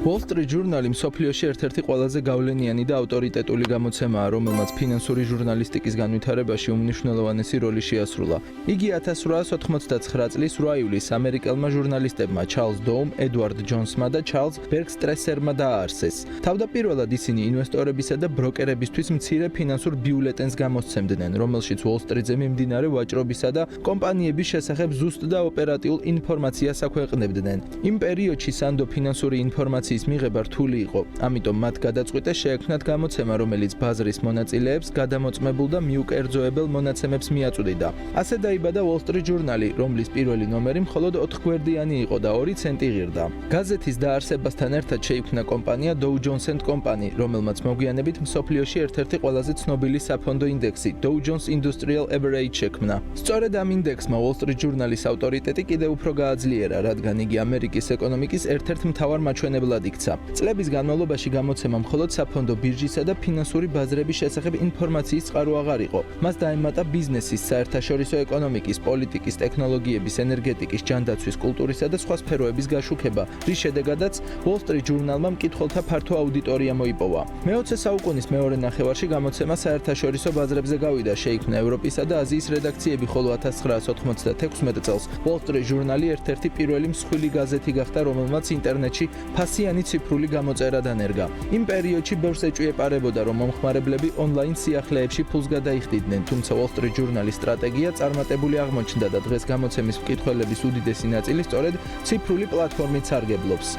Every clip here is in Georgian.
Wall Street Journal-ი მსოფლიოში ერთ-ერთი ყველაზე გავლენიანი და ავტორიტეტული გამოცემაა, რომელმაც ფინანსური ჟურნალისტიკის განვითარებაში უმნიშვნელოვანესი როლი შეასრულა. იგი 1899 წლის 8 ივლისს ამერიკელმა ჟურნალისტებმა ჩარლზ დოუმ, ედვარდ ჯონსმა და ჩარლზ ბერგსტრესერმა დააარსეს. თავდაპირველად ისინი ინვესტორებისა და ბროკერებისთვის მცირე ფინანსურ ბიულეტენს გამოსცემდნენ, რომელშიც Wall Street-ზე მიმდინარე ვაჭრობისა და კომპანიების შესახებ ზუსტ და ოპერატიულ ინფორმაციას აქვეყნებდნენ. იმ პერიოდში სანდო ფინანსური ინფორმაციის მიღება რთული იყო, ამიტომ მათ გადაწყვიტეს შეექმნათ გამოცემა, რომელიც ბაზრის მონაწილეებს გადამოწმებულ და მიუკერძოებელ მონაცემებს მიაწვდიდა. ასე დაიბადა Wall Street Journal-ი, რომლის პირველი ნომერი მხოლოდ 4 გვერდიანი იყო და 2 ცენტი ღირდა. გაზეთის დაარსებასთან ერთად შეიქმნა კომპანია Dow Jones & Company, რომელმაც მოგვიანებით მსოფლიოში ერთ-ერთი ყველაზე ცნობილი საფონდო ინდექსი Dow Jones Industrial Average შექმნა. სწორედ ამ ინდექსმა Wall Street Journal-ის ავტორიტეტი კიდევ უფრო გააძლიერა, რადგან იგი ამერიკის ეკონომიკის ერთ-ერთ მთავარ მაჩვენებლად იქცა. წლების განმავლობაში გამოცემა მხოლოდ საფონდო ბირჟისა და ფინანსური ბაზრების შესახებ ინფორმაციის წყარო აღარ იყო. მას დაემატა ბიზნესის, საერთაშორისო ეკონომიკის, პოლიტიკის, ტექნოლოგიების, ენერგეტიკის, ჯანდაცვის, კულტურისა და სხვა სფეროების გაშუქება, რის შედეგადაც Wall Street Journal-მა მკითხველთა ფართო აუდიტორია მოიპოვა. მე-20 საუკუნის მეორე ნახევარში გამოცემა საერთაშორისო ბაზრებზე გავიდა, შეიქმნა ევროპისა და აზიის რედაქციები, ხოლო 1996 წელს Wall Street Journal-ი ერთ-ერთი პირველი მსხვილი გაზეთი გახდა, რომელმაც ინტერნეტში ფასიანი ციფრული გამოწერა დანერგა. იმ პერიოდში ბევრს ეჭვიეპარებოდა, რომ მომხმარებლები ონლაინ სიახლეებში ფულს გადაიხდიდნენ, თუმცა Wall Street Journal-ის სტრატეგია წარმატებული აღმოჩნდა და დღეს გამოცემის მკითხველების უდიდესი ნაწილი სწორედ ციფრული პლატფორმით სარგებლობს.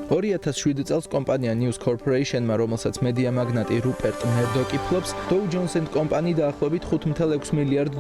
2007 წელს კომპანია News Corporation-მა, რომელსაც მედია მაგნატი რუპერტ მერდოკი ფლობს, Dow Jones & Company დაახლოებით $5.6 მილიარდ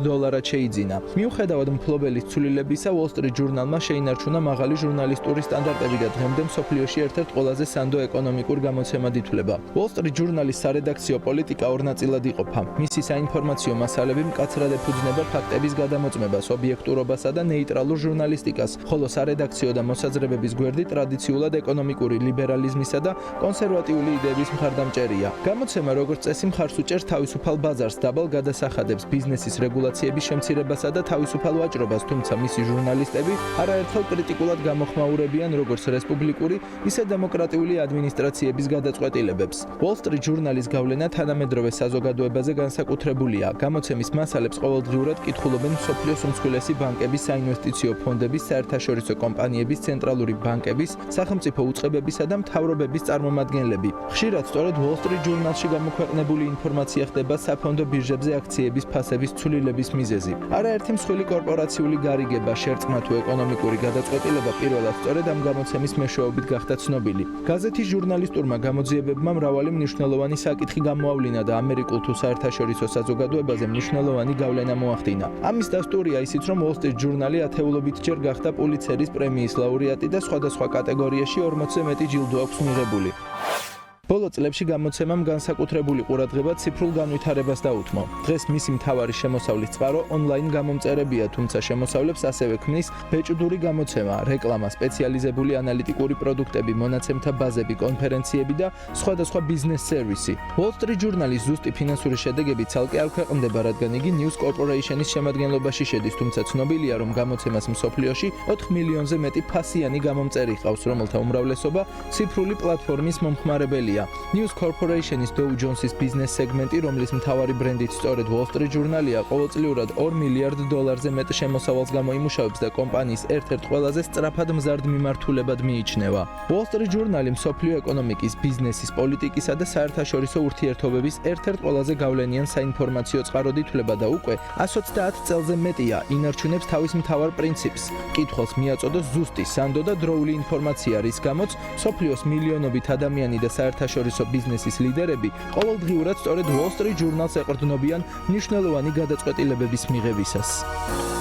შეიძინა. მიუხედავად მფლობელის ცვლილებისა, Wall Street Journal-მა შეინარჩუნა მაღალი ჟურნალისტური სტანდარტები და დღემდე მსოფლიოში ერთ-ერთ ყველაზე სანდო ეკონომიკურ გამოცემად ითვლება. Wall Street Journal-ის სარედაქციო პოლიტიკა ორ ნაწილად იყოფა. მისი საინფორმაციო მასალები მკაცრად ეფუძნება ფაქტების გადამოწმებას, ობიექტურობასა და ნეიტრალურ ჟურნალისტიკას, ხოლო სარედაქციო და მოსაზრებების გვერდი ტრადიციულად ეკონომიკური ლიბერალიზმისა და კონსერვატიული იდეების მხარდამჭერია. გამოცემა როგორც წესი მხარს უჭერს თავისუფალ ბაზარს, დაბალ გადასახადებს, ბიზნესის რეგულაციების შემცირებასა და თავისუფალ ვაჭრობას, თუმცა მისი ჟურნალისტები არაერთხელ კრიტიკულად გამოხმაურებიან როგორც რესპუბლიკური, ისე დემოკრატიული ადმინისტრაციების გადაწყვეტილებებს. Wall Street Journal-ის გავლენა თანამედროვე საზოგადოებაზე განსაკუთრებულია. გამოცემის მასალებს ყოველდღიურად კითხულობენ მსოფლიოს უმსხვილესი ბანკების, საინვესტიციო ფონდების, საერთაშორისო კომპანიების, ცენტრალური ბანკების, სახელმწიფო უწყებებისა და მთავრობების წარმომადგენლები. ხშირად სწორედ Wall Street Journal-ში გამოქვეყნებული ინფორმაცია ხდება საფონდო ბირჟებზე აქციების ფასების ცვლილების მიზეზი. არაერთი მსხვილი კორპორაციული გარიგება, შერწყმა თუ ეკონომიკური გადაწყვეტილება პირველად სწორედ ამ გამოცემის მეშვეობით გახდა ცნობილი. გაზეთის ჟურნალისტურმა გამოძიებებმა მრავალი მნიშვნელოვანი საკითხი გამოავლინა და ამერიკულ თუ საერთაშორისო საზოგადოებაზე მნიშვნელოვანი გავლენა მოახდინა. ამის დასტურია ისიც, რომ Wall Street Journal-ი ათეულობითჯერ გახდა პულიცერის პრემიის ლაურეატი და სხვადასხვა კატეგორიაში 40-ზე მეტი ჯილდო აქვს მიღებული. ბოლო წლებში გამოცემამ განსაკუთრებული ყურადღება ციფრულ განვითარებას დაუთმო. დღეს მისი მთავარი შემოსავლის წყარო ონლაინ გამომწერებია, თუმცა შემოსავლებს ასევე ქმნის ბეჭდური გამოცემა, რეკლამა, სპეციალიზებული ანალიტიკური პროდუქტები, მონაცემთა ბაზები, კონფერენციები და სხვადასხვა ბიზნეს სერვისი. Wall Street Journal-ის ზუსტი ფინანსური შედეგები ცალკე არ ქვეყნდება, რადგან იგი News Corporation-ის შემადგენლობაში შედის, თუმცა ცნობილია, რომ გამოცემას მსოფლიოში 4 მილიონზე მეტი ფასიანი გამომწერი ჰყავს, რომელთა უმრავლესობა ციფრული პლატფორმის მომხმარებელია. News Corporation-ის Dow Jones-ის ბიზნეს სეგმენტი, რომლის მთავარი ბრენდით სწორედ Wall Street Journal-ია, ყოველწლიურად $2 მილიარდ მეტ შემოსავალს გამოიმუშავებს და კომპანიის ერთ-ერთ ყველაზე სწრაფად მზარდ მიმართულებად მიიჩნევა. Wall Street Journal-ი მსოფლიო ეკონომიკის, ბიზნესის, პოლიტიკისა და საერთაშორისო ურთიერთობების ერთ-ერთ ყველაზე გავლენიან საინფორმაციო წყაროდ ითვლება და უკვე 130 წელზე მეტია ინარჩუნებს თავის მთავარ პრინციპს. მკითხველს მიაწოდოს ზუსტი, სანდო და დროული ინფორმაცია, რის გამოც მსოფლიოს მილიონობით ადამიანი და საერთაშორისო ბიზნესის ლიდერები ყოველდღიურად სწორედ Wall Street Journal-ს ეყრდნობიან მნიშვნელოვანი გადაწყვეტილებების მიღებისას.